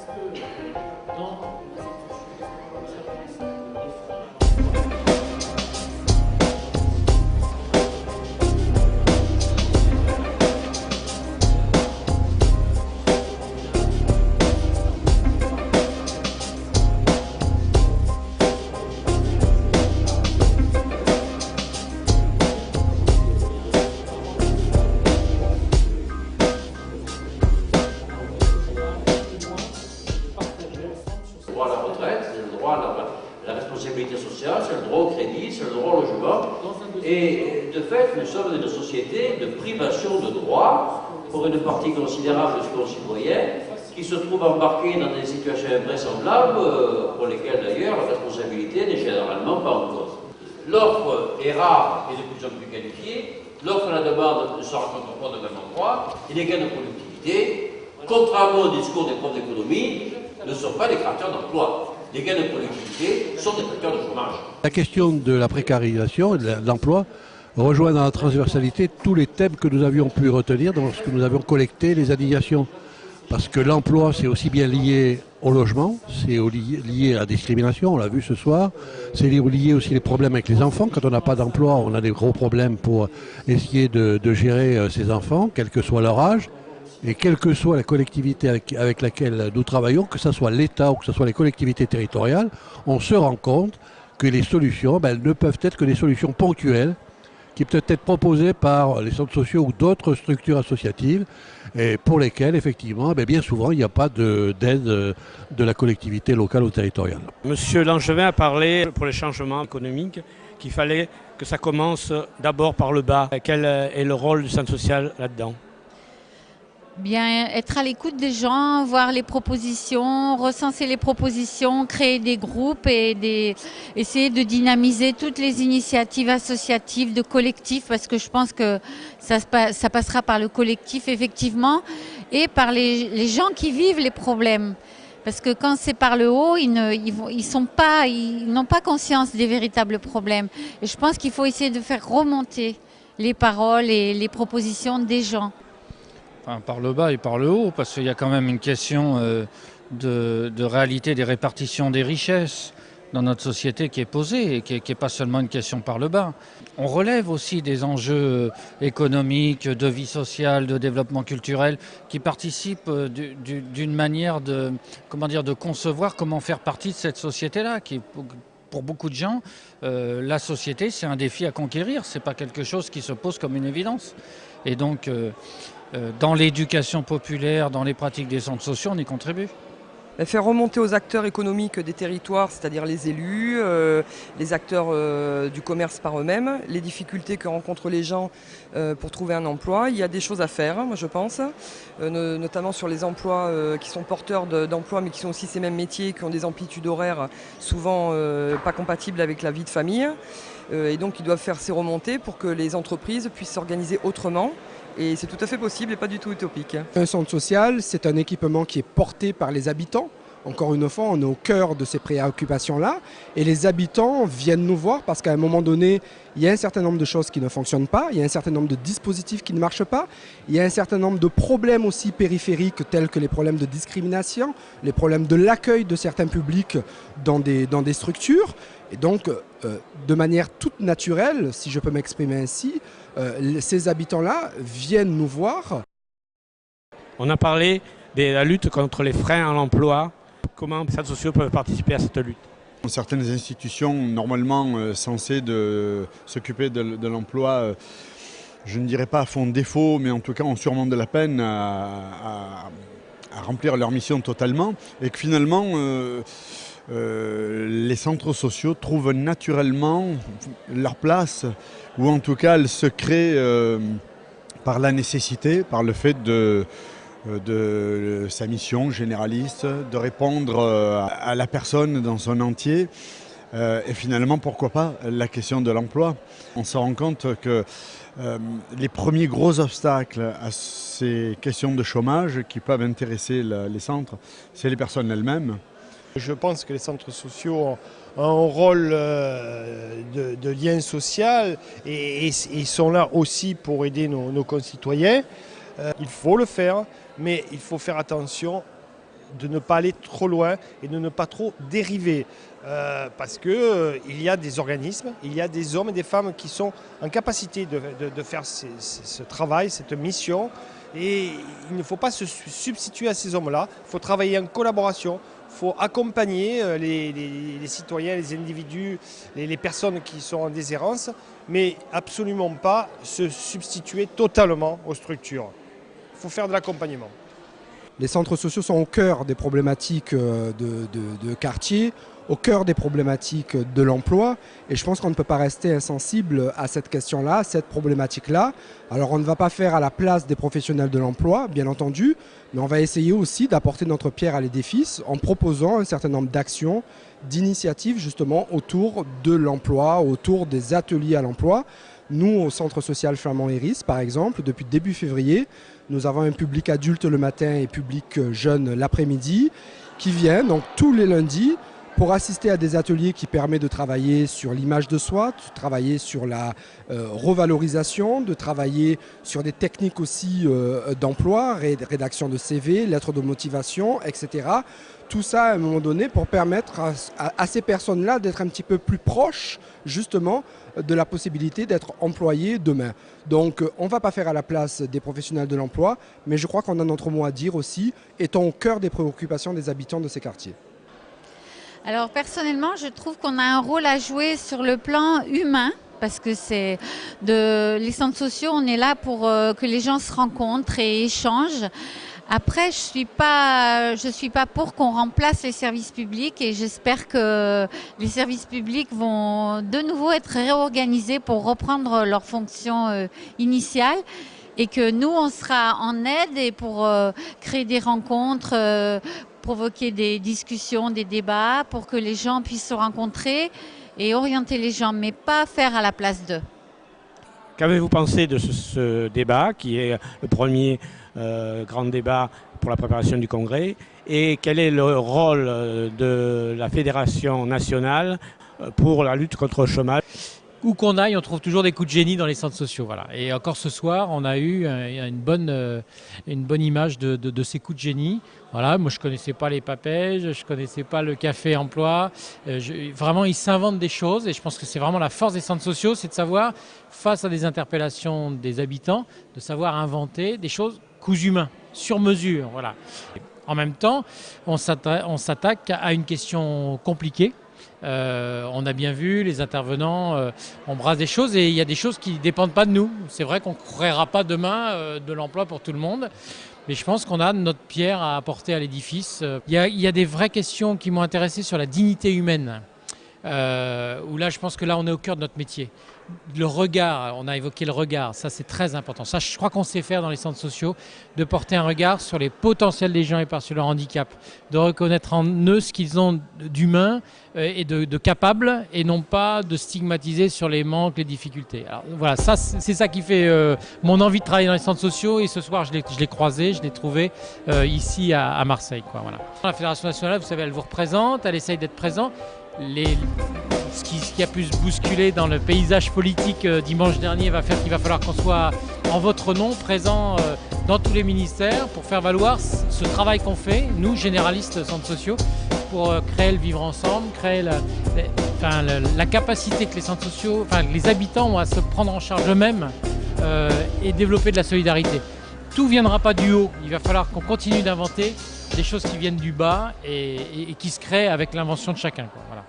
À la retraite, c'est le droit à la responsabilité sociale, c'est le droit au crédit, c'est le droit au logement. Et de fait, nous sommes dans une société de privation de droits pour une partie considérable de nos concitoyens qui se trouvent embarqués dans des situations invraisemblables pour lesquelles d'ailleurs la responsabilité n'est généralement pas en cause. L'offre est rare et de plus en plus qualifiée. L'offre et la demande ne se rencontrent pas au même endroit. Et les gains de productivité, contrairement au discours des profs d'économie, ne sont pas des créateurs d'emploi. Les gains de productivité sont des créateurs de chômage. La question de la précarisation et de l'emploi rejoint dans la transversalité tous les thèmes que nous avions pu retenir lorsque nous avions collecté les indignations. Parce que l'emploi, c'est aussi bien lié au logement, c'est lié à la discrimination, on l'a vu ce soir. C'est lié aussi les problèmes avec les enfants. Quand on n'a pas d'emploi, on a des gros problèmes pour essayer de gérer ses enfants, quel que soit leur âge. Et quelle que soit la collectivité avec laquelle nous travaillons, que ce soit l'État ou que ce soit les collectivités territoriales, on se rend compte que les solutions, elles ne peuvent être que des solutions ponctuelles qui peuvent être proposées par les centres sociaux ou d'autres structures associatives et pour lesquelles, effectivement, bien souvent, il n'y a pas d'aide de la collectivité locale ou territoriale. Monsieur Langevin a parlé pour les changements économiques qu'il fallait que ça commence d'abord par le bas. Quel est le rôle du centre social là-dedans ? Bien, être à l'écoute des gens, voir les propositions, recenser les propositions, créer des groupes et essayer de dynamiser toutes les initiatives associatives de collectifs, parce que je pense que ça passera par le collectif effectivement et par les gens qui vivent les problèmes. Parce que quand c'est par le haut, ils n'ont pas conscience des véritables problèmes. Et je pense qu'il faut essayer de faire remonter les paroles et les propositions des gens. Enfin, par le bas et par le haut, parce qu'il y a quand même une question de réalité des répartitions des richesses dans notre société qui est posée et qui n'est pas seulement une question par le bas. On relève aussi des enjeux économiques, de vie sociale, de développement culturel qui participent d'une manière de concevoir comment faire partie de cette société-là qui, pour beaucoup de gens, la société, c'est un défi à conquérir, c'est pas quelque chose qui se pose comme une évidence. Et donc, dans l'éducation populaire, dans les pratiques des centres sociaux, on y contribue. Faire remonter aux acteurs économiques des territoires, c'est-à-dire les élus, les acteurs du commerce par eux-mêmes, les difficultés que rencontrent les gens pour trouver un emploi. Il y a des choses à faire, moi je pense, notamment sur les emplois qui sont porteurs d'emplois, mais qui sont aussi ces mêmes métiers, qui ont des amplitudes horaires souvent pas compatibles avec la vie de famille. Et donc ils doivent faire ces remontées pour que les entreprises puissent s'organiser autrement. Et c'est tout à fait possible et pas du tout utopique. Un centre social, c'est un équipement qui est porté par les habitants. Encore une fois, on est au cœur de ces préoccupations-là. Et les habitants viennent nous voir parce qu'à un moment donné, il y a un certain nombre de choses qui ne fonctionnent pas, il y a un certain nombre de dispositifs qui ne marchent pas, il y a un certain nombre de problèmes aussi périphériques tels que les problèmes de discrimination, les problèmes de l'accueil de certains publics dans des structures. Et donc, de manière toute naturelle, si je peux m'exprimer ainsi, ces habitants-là viennent nous voir. On a parlé de la lutte contre les freins à l'emploi. Comment les centres sociaux peuvent participer à cette lutte ? Certaines institutions normalement censées s'occuper de l'emploi, je ne dirais pas font défaut, mais en tout cas ont sûrement de la peine à remplir leur mission totalement. Et que finalement, les centres sociaux trouvent naturellement leur place, ou en tout cas elles se créent par la nécessité, par le fait de sa mission généraliste, de répondre à la personne dans son entier. Et finalement, pourquoi pas la question de l'emploi. On se rend compte que les premiers gros obstacles à ces questions de chômage qui peuvent intéresser les centres, c'est les personnes elles-mêmes. Je pense que les centres sociaux ont un rôle de lien social et sont là aussi pour aider nos concitoyens. Il faut le faire, mais il faut faire attention de ne pas aller trop loin et de ne pas trop dériver. Parce qu'il y a des organismes, il y a des hommes et des femmes qui sont en capacité de faire ce travail, cette mission. Et il ne faut pas se substituer à ces hommes-là, il faut travailler en collaboration, il faut accompagner les citoyens, les individus, les personnes qui sont en déshérence, mais absolument pas se substituer totalement aux structures. Il faut faire de l'accompagnement. Les centres sociaux sont au cœur des problématiques de quartier, au cœur des problématiques de l'emploi. Et je pense qu'on ne peut pas rester insensible à cette question-là, à cette problématique-là. Alors on ne va pas faire à la place des professionnels de l'emploi, bien entendu, mais on va essayer aussi d'apporter notre pierre à l'édifice en proposant un certain nombre d'actions, d'initiatives justement autour de l'emploi, autour des ateliers à l'emploi. Nous, au Centre social Flamand Iris, par exemple, depuis début février, nous avons un public adulte le matin et public jeune l'après-midi qui vient donc tous les lundis pour assister à des ateliers qui permettent de travailler sur l'image de soi, de travailler sur la revalorisation, de travailler sur des techniques aussi d'emploi, rédaction de CV, lettres de motivation, etc. Tout ça à un moment donné pour permettre à ces personnes-là d'être un petit peu plus proches justement de la possibilité d'être employées demain. Donc on ne va pas faire à la place des professionnels de l'emploi, mais je crois qu'on a notre mot à dire aussi, étant au cœur des préoccupations des habitants de ces quartiers. Alors personnellement, je trouve qu'on a un rôle à jouer sur le plan humain. Parce que les centres sociaux, on est là pour que les gens se rencontrent et échangent. Après, je suis pas pour qu'on remplace les services publics et j'espère que les services publics vont de nouveau être réorganisés pour reprendre leurs fonctions initiales et que nous, on sera en aide et pour créer des rencontres, provoquer des discussions, des débats pour que les gens puissent se rencontrer et orienter les gens, mais pas faire à la place d'eux. Qu'avez-vous pensé de ce débat qui est le premier grand débat pour la préparation du congrès et quel est le rôle de la Fédération nationale pour la lutte contre le chômage? Où qu'on aille, on trouve toujours des coups de génie dans les centres sociaux. Voilà. Et encore ce soir, on a eu une bonne image de ces coups de génie. Voilà, moi, je ne connaissais pas les papèges, je ne connaissais pas le café emploi. Vraiment, ils s'inventent des choses et je pense que c'est vraiment la force des centres sociaux, c'est de savoir, face à des interpellations des habitants, de savoir inventer des choses coups humains, sur mesure. Voilà. En même temps, on s'attaque à une question compliquée. On a bien vu, les intervenants embrassent des choses et il y a des choses qui ne dépendent pas de nous. C'est vrai qu'on ne créera pas demain de l'emploi pour tout le monde, mais je pense qu'on a notre pierre à apporter à l'édifice. Il y a des vraies questions qui m'ont intéressé sur la dignité humaine, où là je pense que là on est au cœur de notre métier. Le regard, on a évoqué le regard, ça c'est très important. Ça je crois qu'on sait faire dans les centres sociaux, de porter un regard sur les potentiels des gens et par sur leur handicap, de reconnaître en eux ce qu'ils ont d'humain et de capable et non pas de stigmatiser sur les manques, les difficultés. Alors voilà, ça c'est ça qui fait mon envie de travailler dans les centres sociaux et ce soir je l'ai croisé, je l'ai trouvé ici à Marseille, quoi, voilà. La Fédération nationale, vous savez, elle vous représente, elle essaye d'être présente. Ce qui a pu se bousculer dans le paysage politique dimanche dernier va faire qu'il va falloir qu'on soit en votre nom présent dans tous les ministères pour faire valoir ce travail qu'on fait, nous généralistes centres sociaux, pour créer le vivre ensemble, créer la capacité que les centres sociaux, les habitants ont à se prendre en charge eux-mêmes et développer de la solidarité. Tout ne viendra pas du haut, il va falloir qu'on continue d'inventer des choses qui viennent du bas et qui se créent avec l'invention de chacun, quoi, voilà.